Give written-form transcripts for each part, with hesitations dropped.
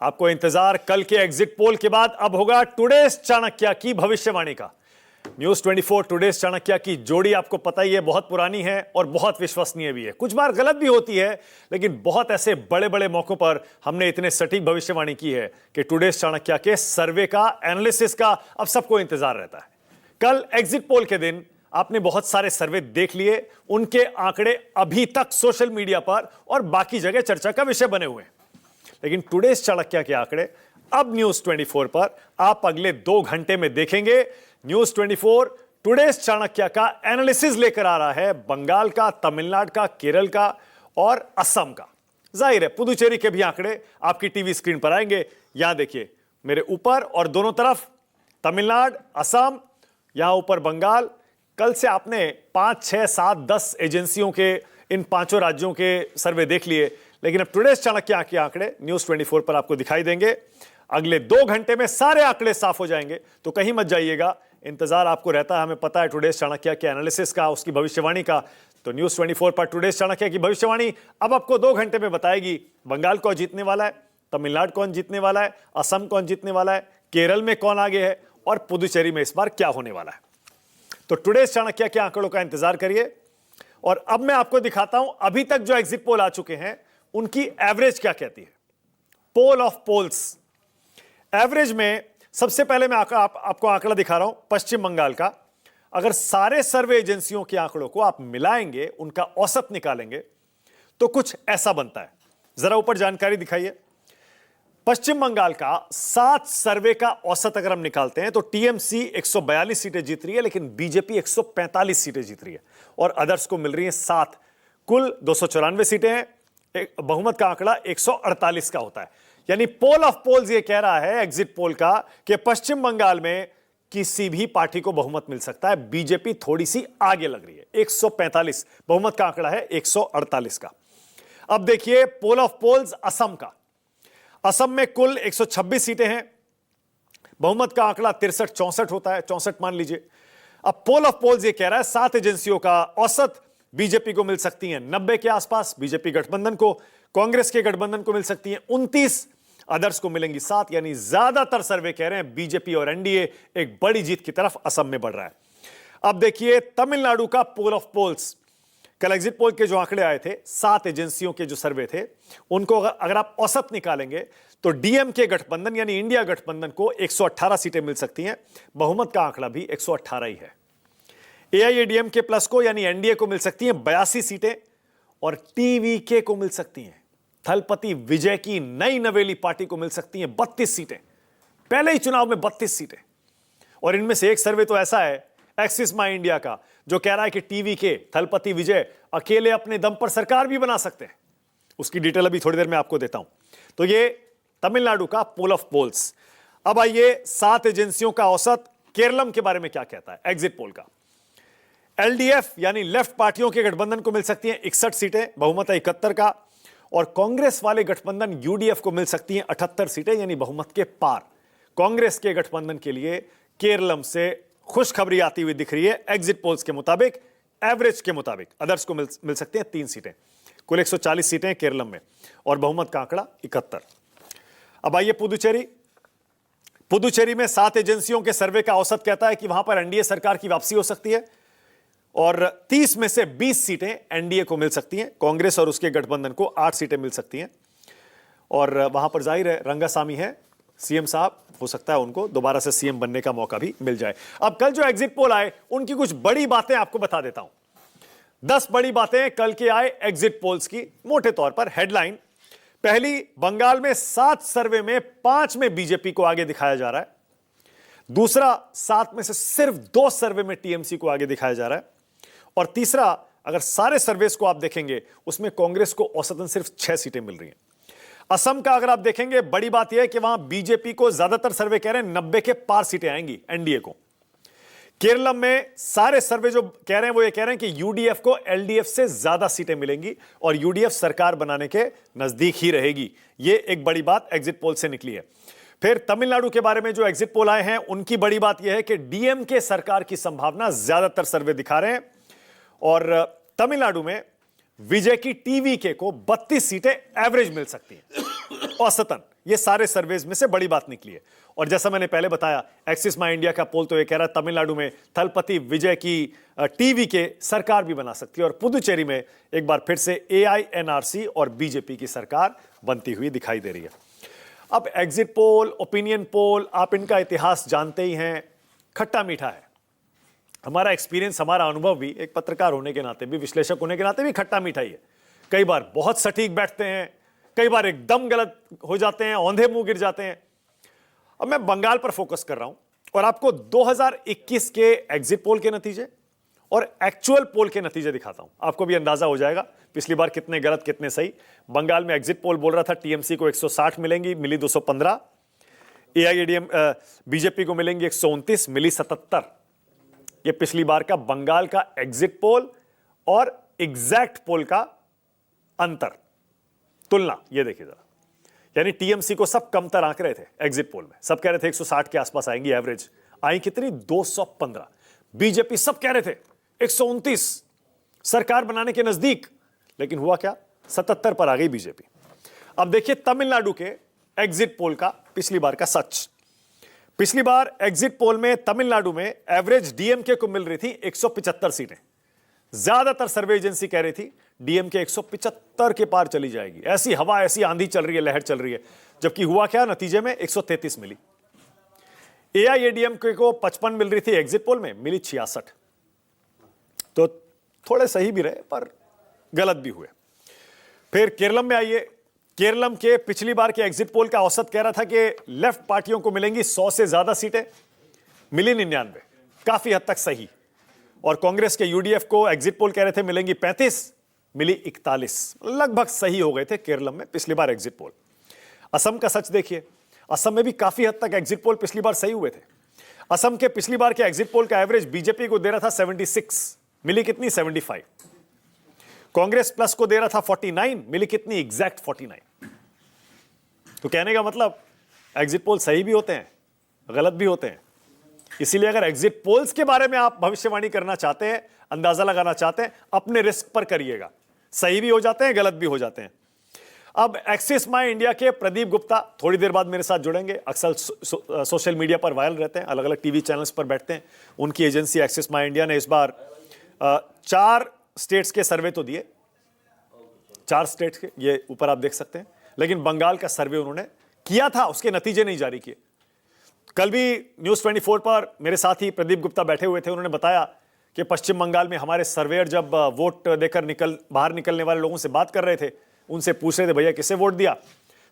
आपको इंतजार कल के एग्जिट पोल के बाद अब होगा टुडेस चाणक्य की भविष्यवाणी का। न्यूज 24 टुडेस चाणक्य की जोड़ी आपको पता ही है, बहुत पुरानी है और बहुत विश्वसनीय भी है। कुछ बार गलत भी होती है, लेकिन बहुत ऐसे बड़े बड़े मौकों पर हमने इतने सटीक भविष्यवाणी की है कि टुडेस चाणक्य के सर्वे का, एनालिसिस का अब सबको इंतजार रहता है। कल एग्जिट पोल के दिन आपने बहुत सारे सर्वे देख लिए, उनके आंकड़े अभी तक सोशल मीडिया पर और बाकी जगह चर्चा का विषय बने हुए हैं। लेकिन टुडेस चाणक्य के आंकड़े अब न्यूज 24 पर आप अगले 2 घंटे में देखेंगे। न्यूज 24 टुडेस चाणक्य का एनालिसिस लेकर आ रहा है बंगाल का, तमिलनाडु का, केरल का और असम का। जाहिर है पुदुचेरी के भी आंकड़े आपकी टीवी स्क्रीन पर आएंगे। यहां देखिए मेरे ऊपर और दोनों तरफ तमिलनाडु, असम, यहां ऊपर बंगाल। कल से आपने 5, 6, 7, 10 एजेंसियों के इन 5 राज्यों के सर्वे देख लिए, लेकिन अब टुडेस चाणक्य के आंकड़े न्यूज 24 पर आपको दिखाई देंगे। अगले 2 घंटे में सारे आंकड़े साफ हो जाएंगे, तो कहीं मत जाइएगा। इंतजार आपको रहता है, हमें पता है टुडेस चाणक्य के एनालिसिस का, उसकी भविष्यवाणी का। तो न्यूज 24 पर टुडेस चाणक्य की भविष्यवाणी अब आपको 2 घंटे में बताएगी बंगाल कौन जीतने वाला है, तमिलनाडु कौन जीतने वाला है, असम कौन जीतने वाला है, केरल में कौन आगे है और पुदुचेरी में इस बार क्या होने वाला है। तो टुडेस चाणक्य के आंकड़ों का इंतजार करिए। और अब मैं आपको दिखाता हूं अभी तक जो एग्जिट पोल आ चुके हैं उनकी एवरेज क्या कहती है। पोल ऑफ पोल्स एवरेज में सबसे पहले मैं आपको आंकड़ा दिखा रहा हूं पश्चिम बंगाल का। अगर सारे सर्वे एजेंसियों के आंकड़ों को आप मिलाएंगे, उनका औसत निकालेंगे, तो कुछ ऐसा बनता है। जरा ऊपर जानकारी दिखाइए। पश्चिम बंगाल का 7 सर्वे का औसत अगर हम निकालते हैं तो टीएमसी 142 सीटें जीत रही है, लेकिन बीजेपी 145 सीटें जीत रही है और अदर्स को मिल रही है 7। कुल 294 सीटें हैं। बहुमत का आंकड़ा 148 का होता है। यानी पोल ऑफ पोल्स ये कह रहा है, एग्जिट पोल का, कि पश्चिम बंगाल में किसी भी पार्टी को बहुमत मिल सकता है। बीजेपी थोड़ी सी आगे लग रही है, 145। बहुमत का आंकड़ा है 148 का। अब देखिए पोल ऑफ पोल्स असम का। असम में कुल 126 सीटें हैं। बहुमत का आंकड़ा 63-64 होता है, 64 मान लीजिए। अब पोल ऑफ पोल्स ये कह रहा है 7 एजेंसियों का औसत बीजेपी को मिल सकती है 90 के आसपास, बीजेपी गठबंधन को, कांग्रेस के गठबंधन को मिल सकती है 29, अदर्स को मिलेंगी 7। यानी ज्यादातर सर्वे कह रहे हैं बीजेपी और एनडीए एक बड़ी जीत की तरफ असम में बढ़ रहा है। अब देखिए तमिलनाडु का पोल ऑफ पोल्स। कल एग्जिट पोल के जो आंकड़े आए थे, 7 एजेंसियों के जो सर्वे थे, उनको अगर आप औसत निकालेंगे तो डीएमके गठबंधन यानी इंडिया गठबंधन को 118 सीटें मिल सकती हैं। बहुमत का आंकड़ा भी 118 ही है। एआईएडीएमके प्लस को यानी एनडीए को मिल सकती हैं 82 सीटें और टीवीके को मिल सकती हैं, थलपति विजय की नई नवेली पार्टी को मिल सकती हैं 32 सीटें। पहले ही चुनाव में 32 सीटें। और इनमें से एक सर्वे तो ऐसा है एक्सिस माई इंडिया का, जो कह रहा है कि टीवीके, थलपति विजय अकेले अपने दम पर सरकार भी बना सकते हैं। उसकी डिटेल अभी थोड़ी देर में आपको देता हूं। तो ये तमिलनाडु का पोल ऑफ पोल्स। अब आइए 7 एजेंसियों का औसत केरलम के बारे में क्या कहता है एग्जिट पोल का। एलडीएफ यानी लेफ्ट पार्टियों के गठबंधन को मिल सकती हैं 61 सीटें, बहुमत है 71 का। और कांग्रेस वाले गठबंधन यूडीएफ को मिल सकती हैं 78 सीटें, यानी बहुमत के पार। कांग्रेस के गठबंधन के लिए केरलम से खुशखबरी आती हुई दिख रही है एग्जिट पोल्स के मुताबिक। एवरेज के मुताबिक अदर्स को मिल सकते हैं 3 सीटें। कुल 140 सीटें केरलम में और बहुमत का आंकड़ा 71। अब आइए पुदुचेरी। पुदुचेरी में 7 एजेंसियों के सर्वे का औसत कहता है कि वहां पर एनडीए सरकार की वापसी हो सकती है और 30 में से 20 सीटें एनडीए को मिल सकती हैं। कांग्रेस और उसके गठबंधन को 8 सीटें मिल सकती हैं। और वहां पर जाहिर है रंगासामी है सीएम साहब, हो सकता है उनको दोबारा से सीएम बनने का मौका भी मिल जाए। अब कल जो एग्जिट पोल आए उनकी कुछ बड़ी बातें आपको बता देता हूं। 10 बड़ी बातें कल के आए एग्जिट पोल्स की, मोटे तौर पर। हेडलाइन पहली, बंगाल में 7 सर्वे में 5 में बीजेपी को आगे दिखाया जा रहा है। दूसरा, 7 में से सिर्फ 2 सर्वे में टीएमसी को आगे दिखाया जा रहा है। और तीसरा, अगर सारे सर्वेस को आप देखेंगे उसमें कांग्रेस को औसतन सिर्फ 6 सीटें मिल रही हैं। असम का अगर आप देखेंगे, बड़ी बात यह है कि वहां बीजेपी को ज्यादातर सर्वे कह रहे हैं 90 के पार सीटें आएंगी एनडीए को। केरलम में सारे सर्वे जो कह रहे हैं वो ये कह रहे हैं कि यूडीएफ को एलडीएफ से ज्यादा सीटें मिलेंगी और यूडीएफ सरकार बनाने के नजदीक ही रहेगी। ये एक बड़ी बात एग्जिट पोल से निकली है। फिर तमिलनाडु के बारे में जो एग्जिट पोल आए हैं उनकी बड़ी बात यह है कि डीएमके सरकार की संभावना ज्यादातर सर्वे दिखा रहे हैं। और तमिलनाडु में विजय की टीवीके को 32 सीटें एवरेज मिल सकती हैं औसतन। ये सारे सर्वेज में से बड़ी बात निकली है। और जैसा मैंने पहले बताया, एक्सिस माई इंडिया का पोल तो ये कह रहा है तमिलनाडु में थलपति विजय की टीवीके सरकार भी बना सकती है और पुदुचेरी में एक बार फिर से AINRC और बीजेपी की सरकार बनती हुई दिखाई दे रही है। अब एग्जिट पोल, ओपिनियन पोल, आप इनका इतिहास जानते ही हैं, खट्टा मीठा है। हमारा एक्सपीरियंस, हमारा अनुभव भी एक पत्रकार होने के नाते भी, विश्लेषक होने के नाते भी खट्टा मीठा ही है। कई बार बहुत सटीक बैठते हैं, कई बार एकदम गलत हो जाते हैं, औंधे मुंह गिर जाते हैं। अब मैं बंगाल पर फोकस कर रहा हूं और आपको 2021 के एग्जिट पोल के नतीजे और एक्चुअल पोल के नतीजे दिखाता हूं। आपको भी अंदाजा हो जाएगा पिछली बार कितने गलत कितने सही। बंगाल में एग्जिट पोल बोल रहा था टीएमसी को 160 मिलेंगी, मिली 215। AIADM बीजेपी को मिलेंगी 129, मिली 77। ये पिछली बार का बंगाल का एग्जिट पोल और एग्जैक्ट पोल का अंतर, तुलना। ये देखिए जरा, यानी टीएमसी को सब कमतर आंक रहे थे एग्जिट पोल में, सब कह रहे थे 160 के आसपास आएंगी एवरेज, आई कितनी 215। बीजेपी सब कह रहे थे 129, सरकार बनाने के नजदीक, लेकिन हुआ क्या, 77 पर आ गई बीजेपी। अब देखिए तमिलनाडु के एग्जिट पोल का पिछली बार का सच। पिछली बार एग्जिट पोल में तमिलनाडु में एवरेज डीएमके को मिल रही थी 175 सीटें। ज्यादातर सर्वे एजेंसी कह रही थी डीएमके 175 के पार चली जाएगी, ऐसी हवा, ऐसी आंधी चल रही है, लहर चल रही है। जबकि हुआ क्या, नतीजे में 133 मिली। AIADMK को 55 मिल रही थी एग्जिट पोल में, मिली 66। तो थोड़े सही भी रहे पर गलत भी हुए। फिर केरलम में आइए, केरलम के पिछली बार के एग्जिट पोल का औसत कह रहा था कि लेफ्ट पार्टियों को मिलेंगी 100 से ज्यादा सीटें, मिली 99, काफी हद तक सही। और कांग्रेस के यूडीएफ को एग्जिट पोल कह रहे थे मिलेंगी 35, मिली 41, लगभग सही हो गए थे केरलम में पिछली बार एग्जिट पोल। असम का सच देखिए, असम में भी काफी हद तक एग्जिट पोल पिछली बार सही हुए थे। असम के पिछली बार के एग्जिट पोल का एवरेज बीजेपी को दे रहा था 76, मिली कितनी 75। कांग्रेस प्लस को दे रहा था 49, मिली कितनी एग्जैक्ट 49। तो कहने का मतलब एग्जिट पोल सही भी होते हैं, गलत भी होते हैं। इसीलिए अगर एग्जिट पोल्स के बारे में आप भविष्यवाणी करना चाहते हैं, अंदाजा लगाना चाहते हैं, अपने रिस्क पर करिएगा। सही भी हो जाते हैं, गलत भी हो जाते हैं। अब एक्सिस माई इंडिया के प्रदीप गुप्ता थोड़ी देर बाद मेरे साथ जुड़ेंगे। अक्सर सोशल मीडिया पर वायरल रहते हैं, अलग अलग टीवी चैनल्स पर बैठते हैं। उनकी एजेंसी एक्सिस माई इंडिया ने इस बार 4 स्टेट्स के सर्वे तो दिए, 4 स्टेट्स के, ये ऊपर आप देख सकते हैं। लेकिन बंगाल का सर्वे उन्होंने किया था, उसके नतीजे नहीं जारी किए। कल भी न्यूज़ 24 पर मेरे साथ ही प्रदीप गुप्ता बैठे हुए थे, उन्होंने बताया कि पश्चिम बंगाल में हमारे सर्वेयर जब वोट देकर बाहर निकलने वाले लोगों से बात कर रहे थे, उनसे पूछ रहे थे भैया किसे वोट दिया,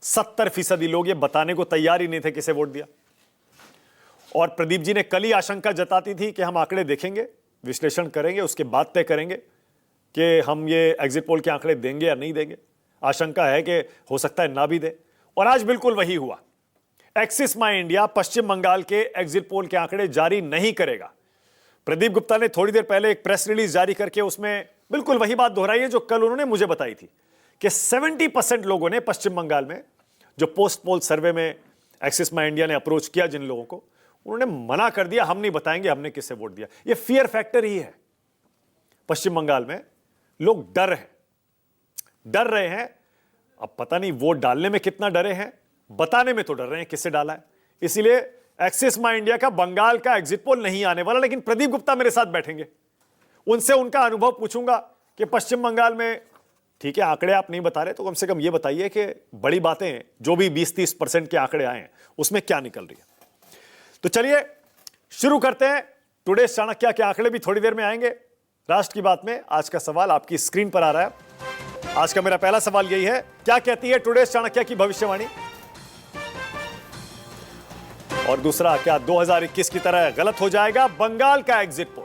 70% लोग ये बताने को तैयार ही नहीं थे किसे वोट दिया। और प्रदीप जी ने कल ही आशंका जताती थी कि हम आंकड़े देखेंगे, विश्लेषण करेंगे, उसके बाद तय करेंगे कि हम ये एग्जिट पोल के आंकड़े देंगे या नहीं देंगे। आशंका है कि हो सकता है ना भी दे, और आज बिल्कुल वही हुआ। एक्सिस माई इंडिया पश्चिम बंगाल के एग्जिट पोल के आंकड़े जारी नहीं करेगा। प्रदीप गुप्ता ने थोड़ी देर पहले एक प्रेस रिलीज जारी करके उसमें बिल्कुल वही बात दोहराई है जो कल उन्होंने मुझे बताई थी कि 70% लोगों ने पश्चिम बंगाल में, जो पोस्ट पोल सर्वे में एक्सिस माई इंडिया ने अप्रोच किया जिन लोगों को, उन्होंने मना कर दिया, हम नहीं बताएंगे हमने किसे वोट दिया। ये फियर फैक्टर ही है। पश्चिम बंगाल में लोग डर रहे हैं। अब पता नहीं वोट डालने में कितना डरे हैं, बताने में तो डर रहे हैं किससे डाला है। इसीलिए एक्सिस माई इंडिया का बंगाल का एग्जिट पोल नहीं आने वाला। लेकिन प्रदीप गुप्ता मेरे साथ बैठेंगे, उनसे उनका अनुभव पूछूंगा कि पश्चिम बंगाल में, ठीक है आंकड़े आप नहीं बता रहे तो कम से कम ये बताइए कि बड़ी बातें जो भी 20-30% के आंकड़े आए हैं उसमें क्या निकल रही है। तो चलिए शुरू करते हैं। टुडेज चाणक्य के आंकड़े भी थोड़ी देर में आएंगे। राष्ट्र की बात में आज का सवाल आपकी स्क्रीन पर आ रहा है। आज का मेरा पहला सवाल यही है, क्या कहती है टुडेज चाणक्य की भविष्यवाणी? और दूसरा, क्या 2021 की तरह गलत हो जाएगा बंगाल का एग्जिट पोल?